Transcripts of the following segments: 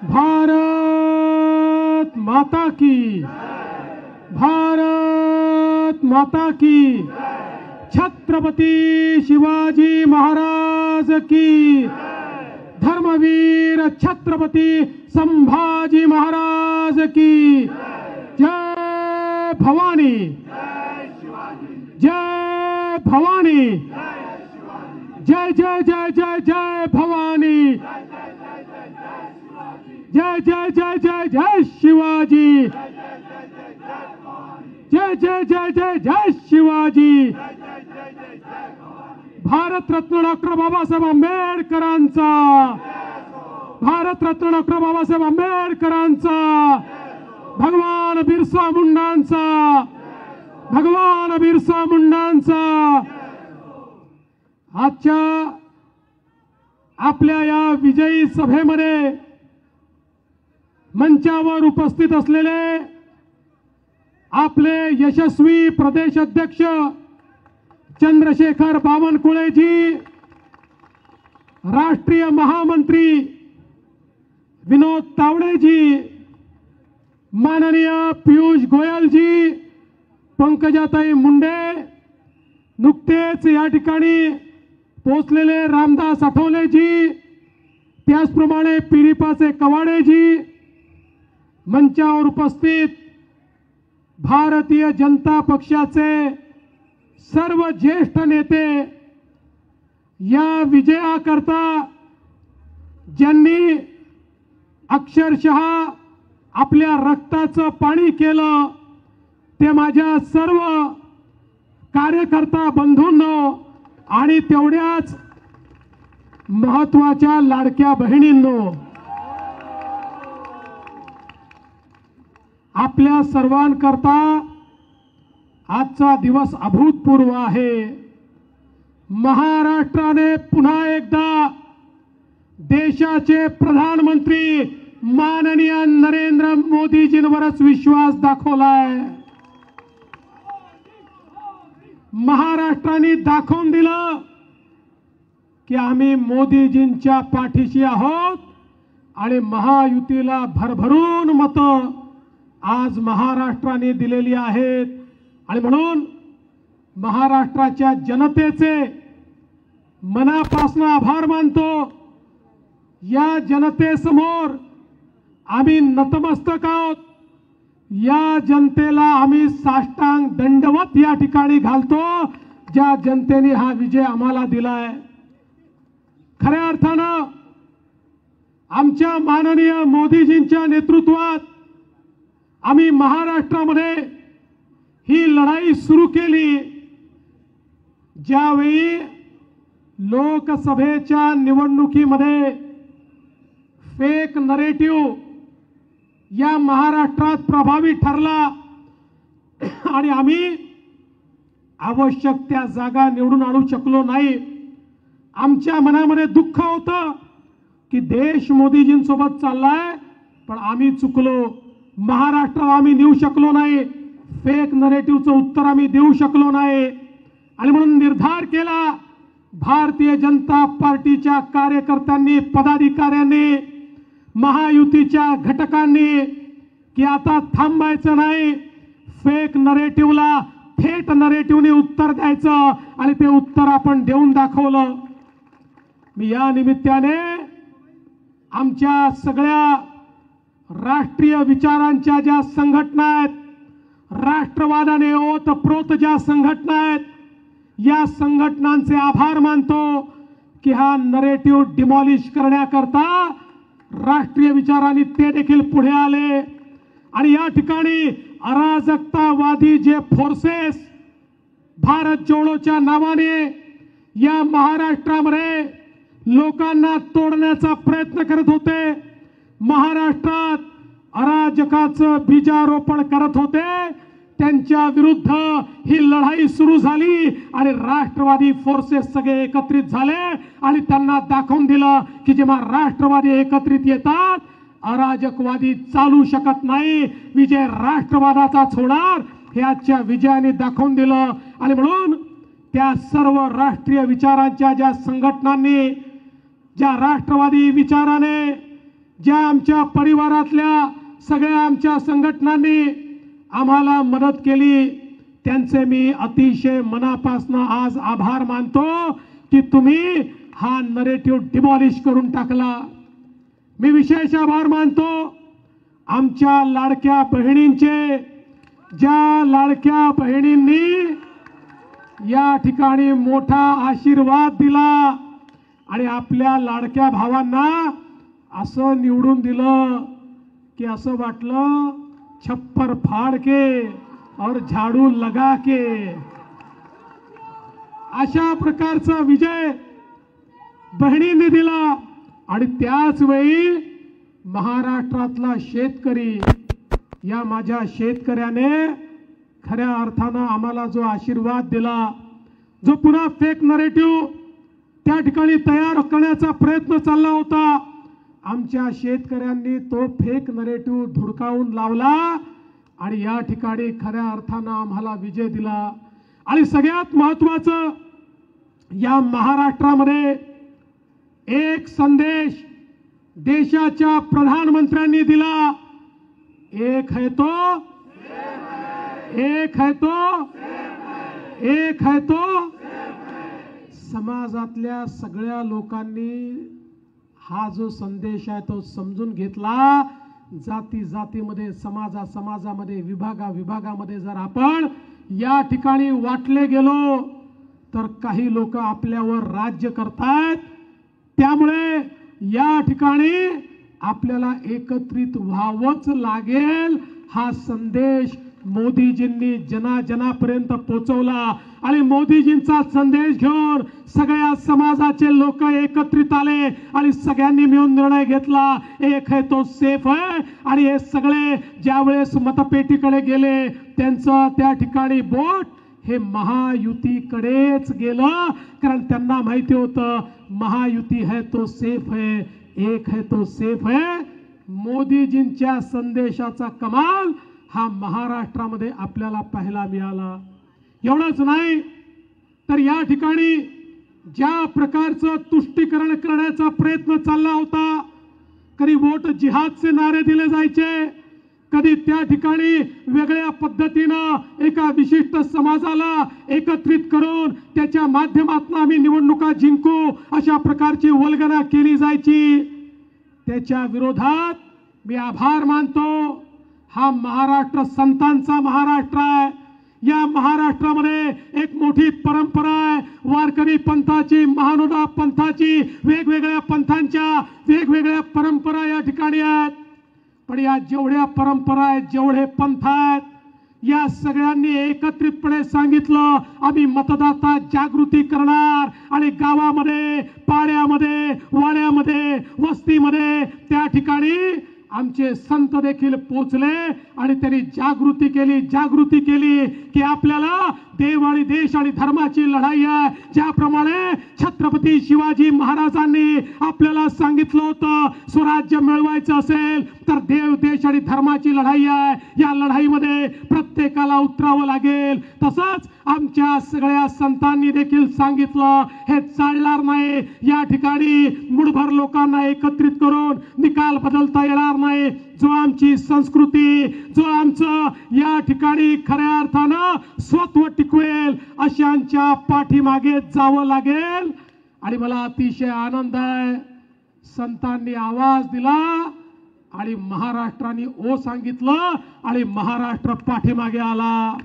भारत माता की, भारत माता की, छत्रपती शिवाजी महाराज की, धर्मवीर छत्रपती संभाजी महाराज की, जय भवानी, जय भवानी, जय जय जय जय जय भवानी, जय जय जय जय जय शिवाजी, जय जय जय जय जय शिवाजी। भारत रत्न डॉक्टर बाबासाहेब आंबेडकरांचा, भारत रत्न डॉक्टर बाबासाहेब आंबेडकरांचा, भगवान बिरसा मुंडांचा, भगवान बिरसा मुंडांचा। आजच्या आपल्या या विजयी सभेमध्ये मंचावर उपस्थित असलेले आपले यशस्वी प्रदेश अध्यक्ष चंद्रशेखर बावनकुळेजी, राष्ट्रीय महामंत्री विनोद तावडेजी, माननीय पीयूष गोयलजी, पंकजाताई मुंडे, नुकतेच या ठिकाणी पोहोचलेले रामदास आठवलेजी, त्याचप्रमाणे पिरिपाचे कवाडेजी, मंचावर उपस्थित भारतीय जनता पक्षाचे सर्व ज्येष्ठ नेते, या विजयाकरता ज्यांनी अक्षरशः आपल्या रक्ताचं पाणी केलं, ते माझ्या सर्व कार्यकर्ता बंधूंनो आणि तेवढ्याच महत्त्वाच्या लाडक्या बहिणींनो, आपल्या सर्वांकरता आजचा दिवस अभूतपूर्व आहे। महाराष्ट्राने पुन्हा एकदा देशाचे प्रधानमंत्री माननीय नरेंद्र मोदीजींवरच विश्वास दाखवलाय। महाराष्ट्राने दाखवून दिलं की आम्ही मोदीजींच्या पाठीशी आहोत आणि महायुतीला भरभरून मतं आज महाराष्ट्राने दिलेली आहेत। आणि म्हणून महाराष्ट्राच्या जनतेचे मनापासून आभार मानतो। या जनतेसमोर आम्ही नतमस्तक आहोत। या जनतेला आम्ही साष्टांग दंडवत या ठिकाणी घालतो, ज्या जनतेने हा विजय आम्हाला दिलाय। खऱ्या अर्थानं आमच्या माननीय मोदीजींच्या नेतृत्वात आम्ही महाराष्ट्रामध्ये ही लढाई सुरू केली। ज्यावेळी लोकसभेच्या निवडणुकीमध्ये फेक नरेटिव्ह या महाराष्ट्रात प्रभावी ठरला आणि आम्ही आवश्यक त्या जागा निवडून आणू शकलो नाही। आमच्या मनामध्ये दुःख होतं की देश मोदीजींसोबत चाललाय, पण आम्ही चुकलो। महाराष्ट्राला आम्ही नेऊ शकलो नाही, फेक नरेटिव्हचं उत्तर आम्ही देऊ शकलो नाही। आणि म्हणून निर्धार केला भारतीय जनता पार्टीच्या कार्यकर्त्यांनी, पदाधिकाऱ्यांनी, महायुतीच्या घटकांनी की आता थांबायचं नाही, फेक नरेटिव्हला थेट नरेटिव्हने उत्तर द्यायचं आणि ते उत्तर आपण देऊन दाखवलं। मी या निमित्ताने आमच्या सगळ्या राष्ट्रीय विचारांच्या ज्या संघटना आहेत, राष्ट्रवादाने ओतप्रोत ज्या संघटना आहेत, या संघटनांचे आभार मानतो की हा नरेटिव्ह डिमॉलिश करण्याकरता राष्ट्रीय विचारांनी ते देखील पुढे आले। आणि या ठिकाणी अराजकतावादी जे फोर्सेस भारत जोडोच्या नावाने या महाराष्ट्रामध्ये लोकांना तोडण्याचा प्रयत्न करत होते, महाराष्ट्रात अराजकाचं बीजारोपण करत होते, त्यांच्या विरुद्ध ही लढाई सुरू झाली आणि राष्ट्रवादी फोर्सेस सगळे एकत्रित झाले आणि त्यांना दाखवून दिलं की जेव्हा राष्ट्रवादी एकत्रित येतात अराजकवादी चालू शकत नाही, विजय राष्ट्रवादाचाच होणार हे आजच्या विजयाने दाखवून दिलं। आणि म्हणून त्या सर्व राष्ट्रीय विचारांच्या ज्या संघटनांनी, ज्या राष्ट्रवादी विचाराने ज्या आमच्या परिवारातल्या सगळ्या आमच्या संघटनांनी आम्हाला मदत केली त्यांचे मी अतिशय मनापासून आज आभार मानतो की तुम्ही हा नरेटिव्ह डिमॉलिश करून टाकला। मी विशेष आभार मानतो आमच्या लाडक्या बहिणींचे, ज्या लाडक्या बहिणींनी या ठिकाणी मोठा आशीर्वाद दिला आणि आपल्या लाडक्या भावांना असं निवडून दिलं की असं वाटलं छप्पर फाड़ के और झाड़ू लगा के। अशा प्रकारचा विजय बहिणींनी दिला आणि त्याच वेळी महाराष्ट्रातला शेतकरी, या माझ्या शेतकऱ्याने खऱ्या अर्थानं आम्हाला जो आशीर्वाद दिला, जो पुन्हा फेक नरेटिव्ह त्या ठिकाणी तयार करण्याचा प्रयत्न चालला होता, आमच्या शेतकऱ्यांनी तो फेक नरेटिव्ह धुडकावून लावला आणि या ठिकाणी खऱ्या अर्थानं आम्हाला विजय दिला। आणि सगळ्यात महत्त्वाचं, या महाराष्ट्रामध्ये एक संदेश देशाच्या प्रधानमंत्र्यांनी दिला, एक है तो समाजातल्या सगळ्या लोकांनी हा जो संदेश आहे तो समजून घेतला। जाती जातीमध्ये, समाजामध्ये, विभागामध्ये जर आपण या ठिकाणी वाटले गेलो तर काही लोक आपल्यावर राज्य करतात। त्यामुळे या ठिकाणी आपल्याला एकत्रित व्हावंच लागेल हा संदेश मोदीजींनी जनाजनापर्यंत पोहोचवला। आणि मोदीजींचा संदेश घेऊन सगळ्या समाजाचे लोक एकत्रित आले आणि सगळ्यांनी मिळून निर्णय घेतला, एक है तो सेफ है। आणि हे सगळे ज्यावेळेस मतपेटीकडे गेले त्यांचं त्या ठिकाणी बोट हे महायुतीकडेच गेलं, कारण त्यांना माहिती होतं महायुती है तो सेफ है, एक है तो सेफ है। मोदीजींच्या संदेशाचा कमाल हा महाराष्ट्रामध्ये आपल्याला पाहायला मिळाला। एवढंच नाही तर या ठिकाणी ज्या प्रकारचं तुष्टीकरण करण्याचा प्रयत्न चालला होता, कधी वोट जिहादचे नारे दिले जायचे, कधी त्या ठिकाणी वेगळ्या पद्धतीनं एका विशिष्ट समाजाला एकत्रित करून त्याच्या माध्यमातून आम्ही निवडणुका जिंकू अशा प्रकारची वल्गना केली जायची। त्याच्या विरोधात मी आभार मानतो, हा महाराष्ट्र संतांचा महाराष्ट्र आहे। या महाराष्ट्रामध्ये एक मोठी परंपरा आहे, वारकरी पंथाची, महानुभाव पंथाची, वेगवेगळ्या पंथांच्या वेगवेगळ्या परंपरा या ठिकाणी आहेत। पण या जेवढ्या परंपरा आहेत, जेवढे पंथ आहेत, या सगळ्यांनी एकत्रितपणे सांगितलं आम्ही मतदाता जागृती करणार आणि गावामध्ये, पाड्यामध्ये, वाड्यामध्ये, वस्तीमध्ये त्या ठिकाणी आमचे संत देखील पोचले आणि त्यांनी जागृती केली की आपल्याला देव आणि देश आणि धर्माची लढाई आहे। ज्याप्रमाणे छत्रपती शिवाजी महाराजांनी आपल्याला सांगितलं होतं स्वराज्य मिळवायचं असेल तर देव, देश आणि धर्माची लढाई आहे, या लढाईमध्ये प्रत्येकाला उतरावं लागेल। तसंच आमच्या सगळ्या संतांनी देखील सांगितलं हे चालणार नाही, या ठिकाणी मुठभर लोकांना एकत्रित करून निकाल बदलता येणार नाही। जो आमची संस्कृती, जो आमचं या ठिकाणी खऱ्या अर्थानं स्वत्व टिकवेल अशांच्या पाठीमागे जावं लागेल। आणि मला अतिशय आनंद आहे, संतांनी आवाज दिला आणि महाराष्ट्राने ओ सांगितलं आणि महाराष्ट्र पाठीमागे आला।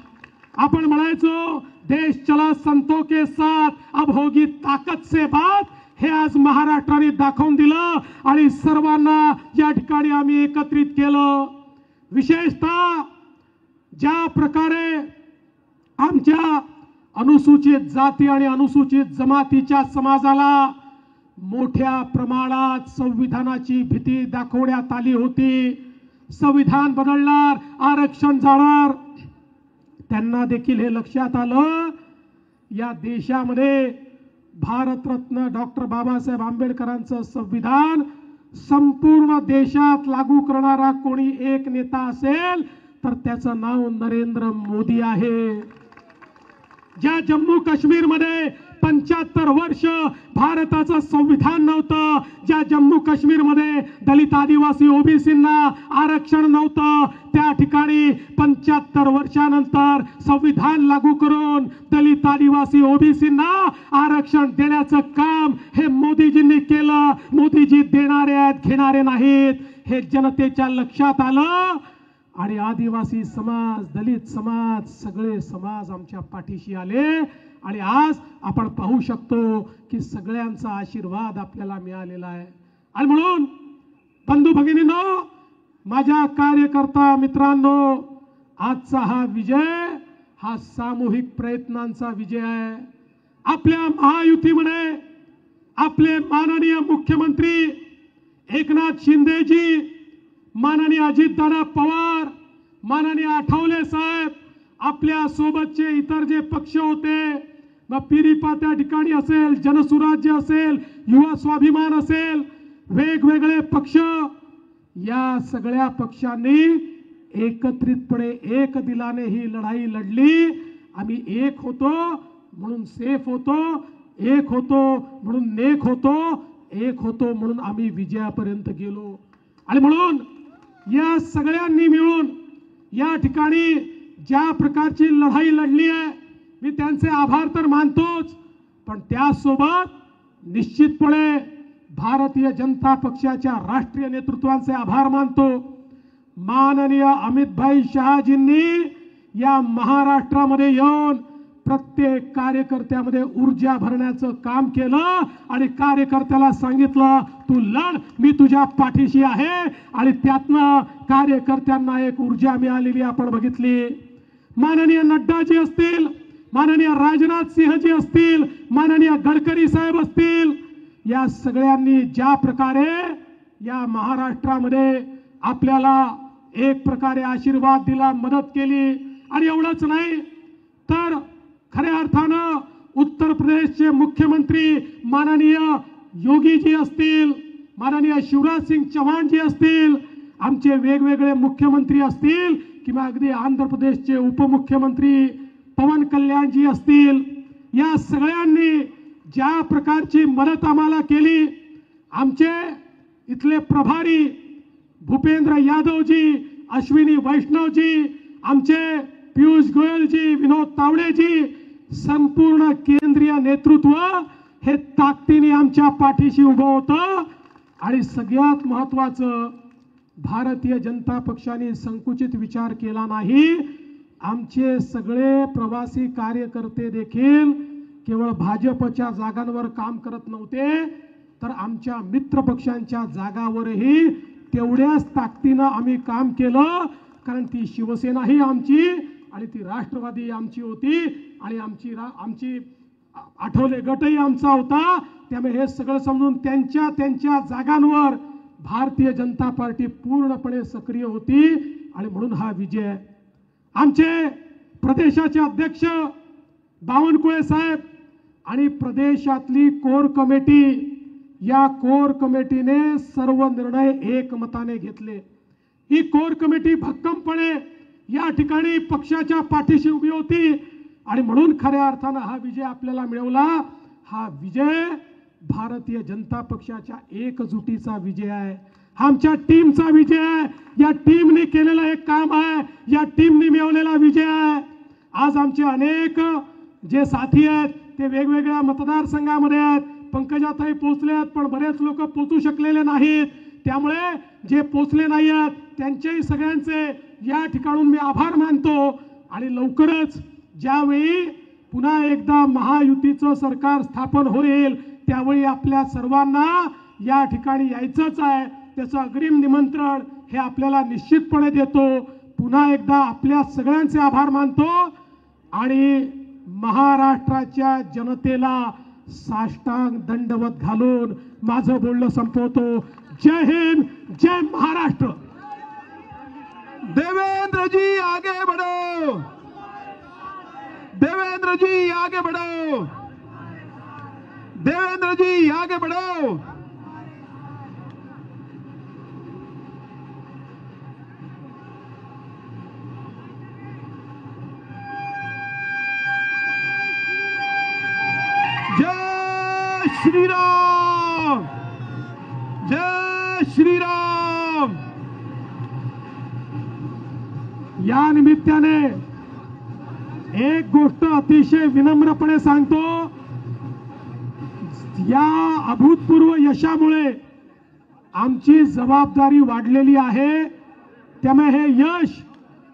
आपण म्हणायचो देश चला संतों के साथ, अब होगी ताकत से बात, हे आज महाराष्ट्राने दाखवून दिलं आणि सर्वांना या ठिकाणी आम्ही एकत्रित केलं। विशेषतः ज्या प्रकारे आमच्या अनुसूचित जाती आणि अनुसूचित जमातीच्या समाजाला मोठ्या प्रमाणात संविधानाची भीती दाखवण्यात आली होती, संविधान बदलणार, आरक्षण जाणार, त्यांना देखील हे लक्षात आलं या देशामध्ये भारतरत्न डॉक्टर बाबासाहेब आंबेडकरांचं संविधान संपूर्ण देशात लागू करणारा कोणी एक नेता असेल तर त्याचं नाव नरेंद्र मोदी आहे। ज्या जम्मू काश्मीर मध्ये 75 वर्ष भारताचं संविधान नव्हतं, ज्या जम्मू काश्मीर मध्ये दलित आदिवासी ओबीसींना आरक्षण नव्हतं, त्या ठिकाणी 75 वर्षानंतर संविधान लागू करून दलित आदिवासी ओबीसींना आरक्षण देण्याचं काम हे मोदीजींनी केलं. मोदीजी देणारे आहेत, घेणारे नाहीत, हे जनतेच्या लक्षात आलं आणि आदिवासी समाज, दलित समाज, सगळे समाज आमच्या पाठीशी आले आणि आज आपण पाहू शकतो की सगळ्यांचा आशीर्वाद आपल्याला मिळालेला आहे. आणि म्हणून बंधू भगिनींनो, माझ्या कार्यकर्ता मित्रांनो, आजचा हा विजय हा सामूहिक प्रयत्नांचा विजय आहे. आपल्या महायुतीमध्ये आपले माननीय मुख्यमंत्री एकनाथ शिंदेजी, माननीय अजितदादा पवार, माननीय आठवले साहेब, आपल्या सोबतचे इतर जे पक्ष होते, मग पिरिपा त्या ठिकाणी असेल, जनसुराज्य असेल, युवा स्वाभिमान असेल, वेगवेगळे पक्ष, या सगळ्या पक्षांनी एकत्रितपणे एक दिलाने ही लढाई लढली. आम्ही एक होतो म्हणून सेफ होतो, एक होतो म्हणून नेक होतो, एक होतो म्हणून आम्ही विजयापर्यंत गेलो. आणि म्हणून या सगळ्यांनी मिळून या ठिकाणी ज्या प्रकारची लढाई लढली आहे, मी त्यांचे आभार तर मानतोच, पण त्यासोबत निश्चितपणे भारतीय जनता पक्षाच्या राष्ट्रीय नेतृत्वाचे आभार मानतो. माननीय अमितभाई शहाजींनी या महाराष्ट्रामध्ये येऊन प्रत्येक कार्यकर्त्यामध्ये ऊर्जा भरण्याचं काम केलं आणि कार्यकर्त्याला सांगितलं, तू लढ, मी तुझ्या पाठीशी आहे. आणि त्यातनं कार्यकर्त्यांना एक ऊर्जा मिळालेली आपण बघितली. माननीय नड्डाजी असतील, माननीय राजनाथ सिंहजी असतील, माननीय गडकरी साहेब असतील, या सगळ्यांनी ज्या प्रकारे या महाराष्ट्रामध्ये आपल्याला एक प्रकारे आशीर्वाद दिला, मदत केली. आणि एवढंच नाही तर खऱ्या अर्थानं उत्तर प्रदेशचे मुख्यमंत्री माननीय योगीजी असतील, माननीय शिवराज सिंग चौहानजी असतील, आमचे वेगवेगळे मुख्यमंत्री असतील, किंवा अगदी आंध्र प्रदेशचे उपमुख्यमंत्री पवन कल्याणजी असतील, या सगळ्यांनी ज्या प्रकारची मदत आम्हाला केली, आमचे इथले प्रभारी भूपेंद्र यादवजी, अश्विनी वैष्णवजी, आमचे पियुष गोयलजी, विनोद तावडेजी, संपूर्ण केंद्रीय नेतृत्व हे ताकदीने आमच्या पाठीशी उभं होतं. आणि सगळ्यात महत्त्वाचं, भारतीय जनता पक्षाने संकुचित विचार केला नाही. आमचे सगळे प्रवासी कार्यकर्ते देखील केवळ भाजपच्या जागांवर काम करत नव्हते, तर आमच्या मित्र पक्षांच्या जागावरही तेवढ्याच ताकदीनं आम्ही काम केलं. कारण ती शिवसेना ही आमची आणि ती राष्ट्रवादी आमची होती आणि आमची आठवले गटही आमचा होता. त्यामुळे हे सगळं समजून त्यांच्या जागांवर भारतीय जनता पार्टी पूर्णपणे सक्रिय होती आणि म्हणून हा विजय. आमचे प्रदेशाचे अध्यक्ष बावनकुळे साहेब आणि प्रदेशातली कोर कमिटी, या कोर कमिटीने सर्व निर्णय एकमताने घेतले. ही कोर कमिटी भक्कमपणे या ठिकाणी पक्षाच्या पाठीशी उभी होती आणि म्हणून खऱ्या अर्थानं हा विजय आपल्याला मिळवला. हा विजय भारतीय जनता पक्षाच्या एकजुटीचा विजय आहे, आमच्या टीमचा विजय आहे. या टीमने केलेलं एक काम आहे, या टीमने मिळवलेला विजय आहे. आज आमचे अनेक जे साथी आहेत ते वेगवेगळ्या मतदारसंघामध्ये आहेत. पंकजाताई पोहोचले आहेत, पण बरेच लोक पोहोचू शकलेले नाहीत. त्यामुळे जे पोहोचले नाही आहेत त्यांचेही सगळ्यांचे या ठिकाणून मी आभार मानतो. आणि लवकरच ज्यावेळी पुन्हा एकदा महायुतीचं सरकार स्थापन होईल, त्यावेळी आपल्या सर्वांना या ठिकाणी यायचंच आहे. त्याचं अग्रिम निमंत्रण हे आपल्याला निश्चितपणे देतो. पुन्हा एकदा आपल्या सगळ्यांचे आभार मानतो आणि महाराष्ट्राच्या जनतेला साष्टांग दंडवत घालून माझं बोलणं संपवतो. जय हिंद, जय महाराष्ट्र. देवेंद्र जी आगे बढ़ो, देवेंद्र जी आगे बढ़ो, देवेंद्र जी आगे बढ़ो. श्रीराम, जय श्रीराम. या निमित्ताने एक गोष्ट अतिशय विनम्रपणे सांगतो, या अभूतपूर्व यशामुळे आमची जबाबदारी वाढलेली आहे. त्यामुळे हे यश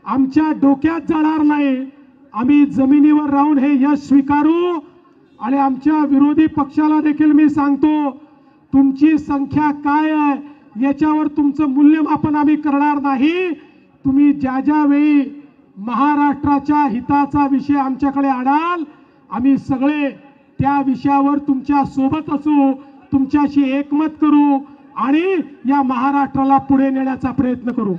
आमच्या डोक्यात जाणार नाही. आम्ही जमिनीवर राहून हे यश स्वीकारू. आणि आमच्या विरोधी पक्षाला देखील मी सांगतो, तुमची संख्या काय आहे याच्यावर तुमचं मूल्यमापन आम्ही करणार नाही. तुम्ही ज्या ज्या वेळी महाराष्ट्राच्या हिताचा विषय आमच्याकडे आणाल, आम्ही सगळे त्या विषयावर तुमच्या सोबत असू, तुमच्याशी एकमत करू आणि या महाराष्ट्राला पुढे नेण्याचा प्रयत्न करू.